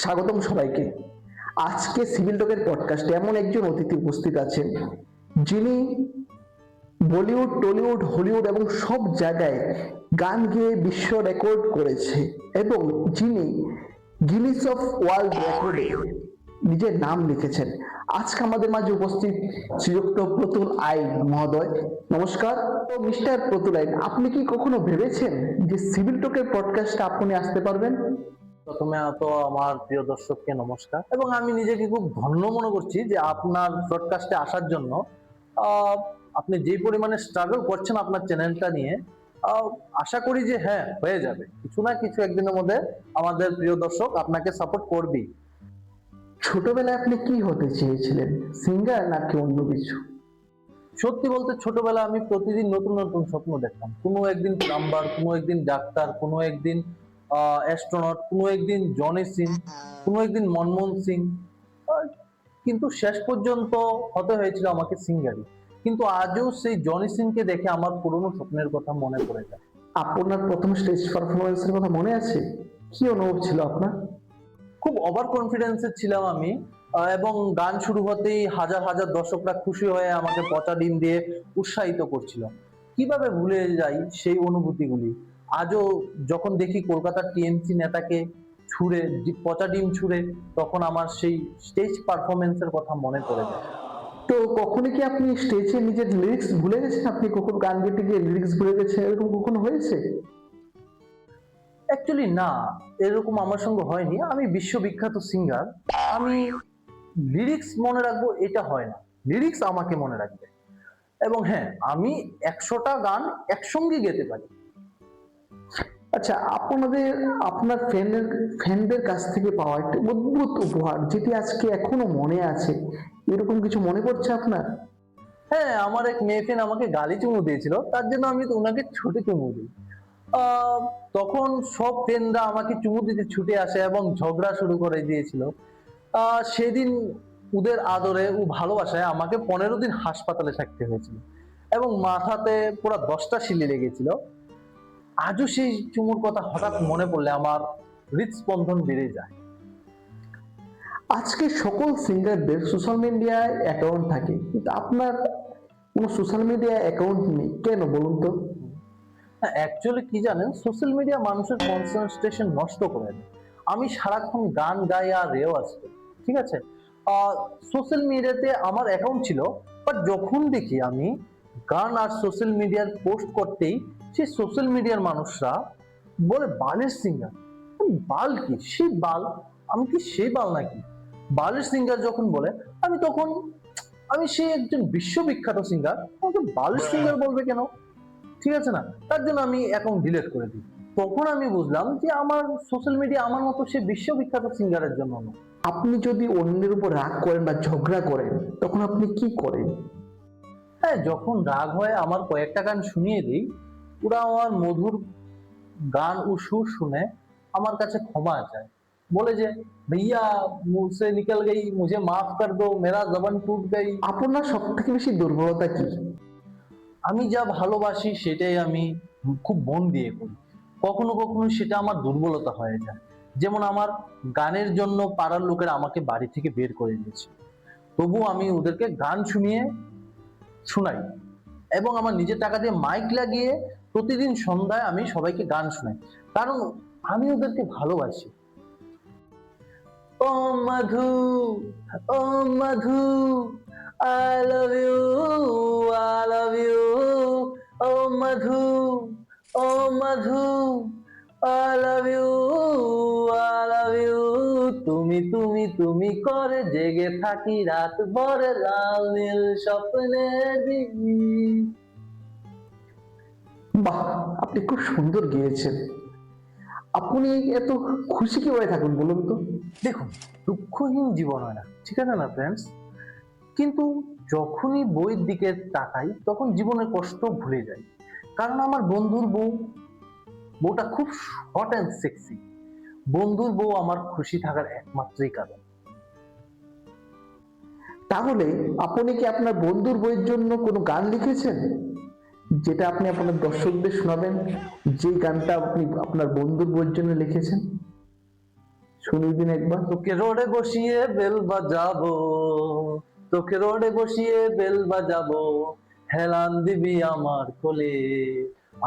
স্বাগতম সবাইকে। আজকে সিভিল টকের পডকাস্টে এমন একজন অতিথি উপস্থিত আছেন যিনি বলিউড, টলিউড, হলিউড এবং সব জায়গায় গান গেয়ে বিশ্ব রেকর্ড করেছে এবং যিনি গিনিস অফ ওয়ার্ল্ড রেকর্ডে নিজের নাম লিখেছেন। আজকে আমাদের মাঝে উপস্থিত শ্রীযুক্ত প্রতুল আইন মহোদয়। নমস্কার। তো মিস্টার প্রতুল আইন, আপনি কি কখনো ভেবেছেন যে সিভিল টকের পডকাস্টে আপনি আসতে পারবেন? প্রথমে তো আমার প্রিয় দর্শককে নমস্কার, এবং আমি নিজেকে খুব ধন্য মনে করছি যে আপনার ব্রডকাস্টে আসার জন্য। আপনি যে পরিমাণে স্ট্রাগল করছেন আপনার চ্যানেলটা নিয়ে, আশা করি যে হ্যাঁ, হয়ে যাবে কিছু না কিছু একদিনের মধ্যে। আমাদের প্রিয় দর্শক আপনাকে সাপোর্ট করবেই। ছোটবেলায় আপনি কি হতে চেয়েছিলেন, সিঙ্গার নাকি অন্য কিছু? সত্যি বলতে ছোটবেলায় আমি প্রতিদিন নতুন নতুন স্বপ্ন দেখতাম। কোনো একদিন প্লাম্বার, কোনো একদিন ডাক্তার, কোনো একদিন অ্যাস্ট্রোনট, কোনো একদিন জনি সিং, কোনো একদিন মনমোহন সিং। আহ, কিন্তু শেষ পর্যন্ত হতে হয়েছিল আমাকে সিঙ্গারই। কিন্তু আজও সেই জনি সিংকে দেখে আমার পুরনো স্বপ্নের কথা মনে পড়ে যায়। আপনার প্রথম স্টেজ পারফরমেন্সের কথা মনে আছে? কি অনুভব ছিল আপনার? খুব ওভার কনফিডেন্সে ছিলাম আমি, এবং গান শুরু হতেই হাজার হাজার দর্শকরা খুশি হয়ে আমাকে পচা ডিম দিয়ে উৎসাহিত করছিল। কিভাবে ভুলে যাই সেই অনুভূতিগুলি। আজও যখন দেখি কলকাতার টিএমসি নেতাকে ছুঁড়ে পচা ডিম ছুঁড়ে, তখন আমার সেই স্টেজ পারফরমেন্সের কথা মনে পড়ে যায়। তো কখনো কি আপনি স্টেজে নিজের লিরিক্স ভুলে গেছেন? আপনি কখনো গান গেতে গিয়ে লিরিক্স ভুলে গেছেন, এরকম কখনো হয়েছে? অ্যাকচুয়ালি না, এরকম আমার সঙ্গে হয়নি। আমি বিশ্ববিখ্যাত সিঙ্গার, আমি লিরিক্স মনে রাখবো এটা হয় না, লিরিক্স আমাকে মনে রাখবে। এবং হ্যাঁ, আমি 100টা গান একসঙ্গে গেতে পারি। আচ্ছা, আপনার ফ্যানদের কাছ থেকে পাওয়া একটা অদ্ভুত উপহার যেটি আজকে এখনো মনে আছে, এরকম কিছু মনে পড়ছে আপনার? হ্যাঁ, আমার এক মেয়ে ফ্রেন্ড আমাকে গালি চুমু দিয়েছিল, তার জন্য আমি তো ওনাকে ছোট চুমু দিই। আহ, তখন সব ফ্রেন্ডরা আমাকে চুমু দিতে ছুটে আসে এবং ঝগড়া শুরু করে দিয়েছিল। সেদিন ওদের আদরে ও ভালোবাসায় আমাকে 15 দিন হাসপাতালে থাকতে হয়েছিল, এবং মাথাতে পুরো 10টা সিলি লেগেছিল। আজও সেই চুমুর কথা হঠাৎ মনে পড়লে আমার হৃদস্পন্দন বেড়ে যায়। আজকে সকল সিঙ্গারদের সোশ্যাল মিডিয়ায় অ্যাকাউন্ট থাকে, কিন্তু আপনার কোনো সোশ্যাল মিডিয়া অ্যাকাউন্ট নেই, কেন বলুন তো? অ্যাকচুয়ালি কি জানেন, সোশ্যাল মিডিয়া মানুষের কনসেন্ট্রেশন নষ্ট করে দেয়। আমি সারাক্ষণ গান গাই আর রেওয়াজ করি, ঠিক আছে। সোশ্যাল মিডিয়াতে আমার অ্যাকাউন্ট ছিল, বাট যখন দেখি আমি গান আর সোশ্যাল মিডিয়ার পোস্ট করতেই সেই সোশ্যাল মিডিয়ার মানুষরা বলে বালের সিঙ্গার। বাল কি সেই বাল? আমি কি সেই বাল নাকি? বালের সিঙ্গার যখন বলে, আমি সেই একজন বিশ্ববিখ্যাত সিঙ্গার, আমাকে বালের সিঙ্গার বলবে কেন? ঠিক আছে না, তার জন্য আমি অ্যাকাউন্ট ডিলিট করে দিই। তখন আমি বুঝলাম যে আমার সোশ্যাল মিডিয়া আমার মতো সে বিশ্ববিখ্যাত সিঙ্গারের জন্য নয়। আপনি যদি অন্যের উপর রাগ করেন বা ঝগড়া করেন, তখন আপনি কি করেন? হ্যাঁ, যখন রাগ হয় আমার কয়েকটা গান শুনিয়ে দিই, ওরা আমার মধুর গান ও সুর শুনে আমার কাছে ক্ষমা চায়, বলে যে ভাইয়া মুঝসে নিকল গই, মুঝে মাফ কর দো, মেরা জবান টুট গই। আপনার সব থেকে বেশি দুর্বলতা কি? আমি যা ভালোবাসি সেটাই আমি খুব মন দিয়ে করি। কখনো কখনো সেটা আমার দুর্বলতা হয়ে যায়। যেমন আমার গানের জন্য পাড়ার লোকেরা আমাকে বাড়ি থেকে বের করে দিয়েছে, তবু আমি ওদেরকে গান শোনাই, এবং আমার নিজের টাকা দিয়ে মাইক লাগিয়ে প্রতিদিন সন্ধ্যায় আমি সবাইকে গান শোনাই, কারণ আমি ওদেরকে ভালোবাসি। ও মধু, ও মধু, I love you, I love you, O Madhu, O Madhu, I love you, I love you, তুমি তুমি তুমি করে জেগে থাকি রাত ভরে, লাল নীল স্বপ্নের দিন। বাহ, আপনি খুব সুন্দর গেয়েছেন। আপনি এত খুশি কিভাবে থাকুন বলুন তো? দেখুন, দুঃখহীন জীবন হয় না, ঠিক আছে না ফ্রেন্ডস, কিন্তু যখনই বইয়ের দিকে তাকাই তখন জীবনের কষ্ট ভুলে যাই। কারণ আমার বউটা খুব হট অ্যান্ড সেক্সি। বন্ধুর বউ আমার খুশি থাকার একমাত্রই কারণ। তাহলে আপনি কি আপনার বন্ধুর বইয়ের জন্য কোনো গান লিখেছেন, যেটা আপনি আপনার দর্শকদের শোনাবেন, যে গানটা আপনি আপনার বন্ধুর বইয়ের জন্য লিখেছেন? শুনিয়ে দিন একবার। তোকে রোডে বসিয়ে বেল বাজাবো, তোকে রোডে বসিয়ে বেল বাজাবো, হেলান দিবি আমার কোলে,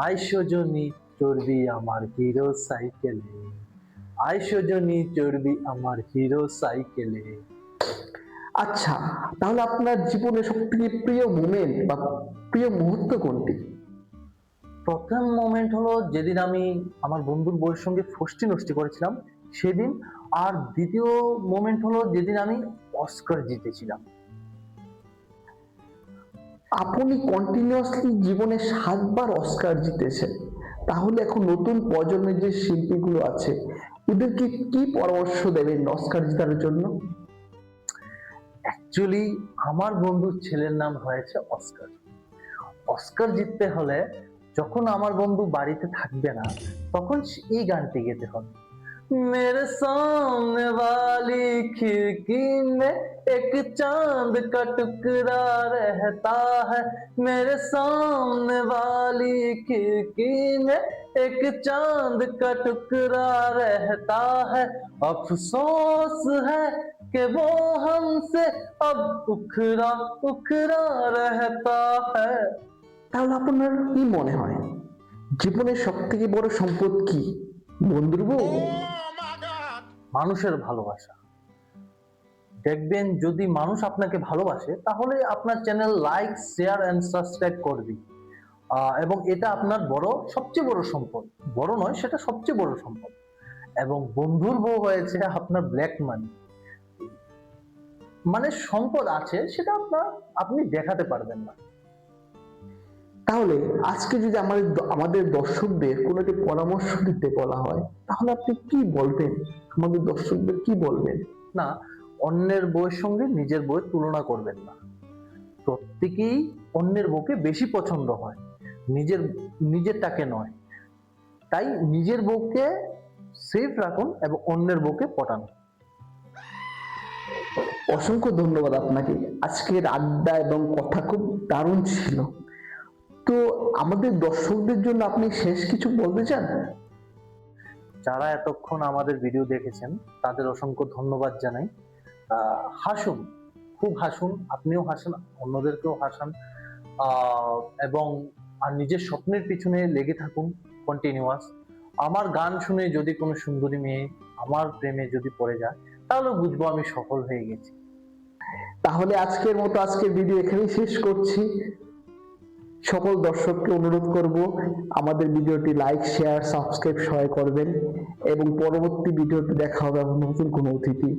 আইসো জনি চড়বি আমার হিরো সাইকেলে, আইসো জনি চড়বি আমার হিরো সাইকেলে। আচ্ছা, তাহলে আপনার জীবনের সব থেকে প্রিয় মোমেন্ট বা প্রিয় মুহূর্ত কোনটি? প্রথম মোমেন্ট হলো যেদিন আমি আমার বন্ধুর বউয়ের সঙ্গে ফষ্টি নষ্টি করেছিলাম সেদিন। আর দ্বিতীয় মোমেন্ট হলো যেদিন আমি অস্কার জিতেছিলাম। আপনি কন্টিনিউয়াসলি জীবনে 7বার অস্কার জিতেছেন, তাহলে এখন নতুন প্রজন্মের যে শিল্পীগুলো আছে এদেরকে কি পরামর্শ দেবেন অস্কার জেতার জন্য? অ্যাকচুয়ালি আমার বন্ধুর ছেলের নাম হয়েছে অস্কার। অস্কার জিততে হলে যখন আমার বন্ধু বাড়িতে থাকবে না তখন এই গানটি গেতে হবে। मेरे सामने वाली खिड़की में एक चांद का टुकड़ा रहता है, मेरे सामने वाली खिड़की में एक चांद का टुकड़ा रहता है, अफसोस है कि वो हमसे अब उखड़ा उखड़ा रहता है। তাহলে আপনার কি মনে হয় জীবনের সব থেকে বড় সম্পদ কি? বন্ধুর বউ? মানুষের ভালোবাসা। দেখবেন যদি মানুষ আপনাকে ভালোবাসে তাহলে আপনার channel like share and subscribe করবে, এবং এটা আপনার সবচেয়ে বড় সম্পদ। বড় নয়, সেটা সবচেয়ে বড় সম্পদ। এবং বন্ধুর বউ হয়েছে আপনার ব্ল্যাক মানি। মানে সম্পদ আছে, সেটা আপনি দেখাতে পারবেন না। তাহলে আজকে যদি আমাদের দর্শকদের কোনো একটি পরামর্শ দিতে বলা হয় তাহলে আপনি কি বলবেন? আমাদের দর্শকদের কি বলবেন? না, অন্যের বউয়ের সঙ্গে নিজের বউয়ের তুলনা করবেন না। প্রত্যেকেই অন্যের বউকে বেশি পছন্দ হয়, নিজেরটাকে নয়। তাই নিজের বউকে সেফ রাখুন এবং অন্যের বউকে পটান। অসংখ্য ধন্যবাদ আপনাকে, আজকের আড্ডা এবং কথা খুব দারুণ ছিল। তো আমাদের দর্শকদের জন্য আপনি শেষ কিছু বলতে চান? যারা এতক্ষণ আমাদের ভিডিও দেখেছেন তাদের অসংখ্য ধন্যবাদ জানাই। হাসুন, খুব হাসুন, আপনিও হাসুন, অন্যদেরকেও হাসান, এবং নিজের স্বপ্নের পিছনে লেগে থাকুন কন্টিনিউয়াস। আমার গান শুনে যদি কোনো সুন্দরী মেয়ে আমার প্রেমে যদি পড়ে যায় তাহলে বুঝবো আমি সফল হয়ে গেছি। তাহলে আজকের ভিডিও এখানেই শেষ করছি। সকল দর্শককে অনুরোধ করব আমাদের ভিডিওটি লাইক শেয়ার সাবস্ক্রাইব সবাই করবেন, এবং পরবর্তী ভিডিওতে দেখা হবে নতুন কোনো অতিথি,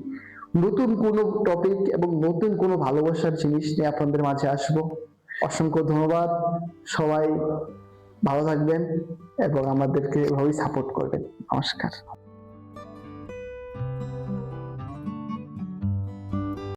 নতুন কোনো টপিক এবং নতুন কোনো ভালোবাসার জিনিস নিয়ে আপনাদের মাঝে আসবো। অসংখ্য ধন্যবাদ, সবাই ভালো থাকবেন এবং আমাদেরকে এভাবেই সাপোর্ট করবেন। নমস্কার।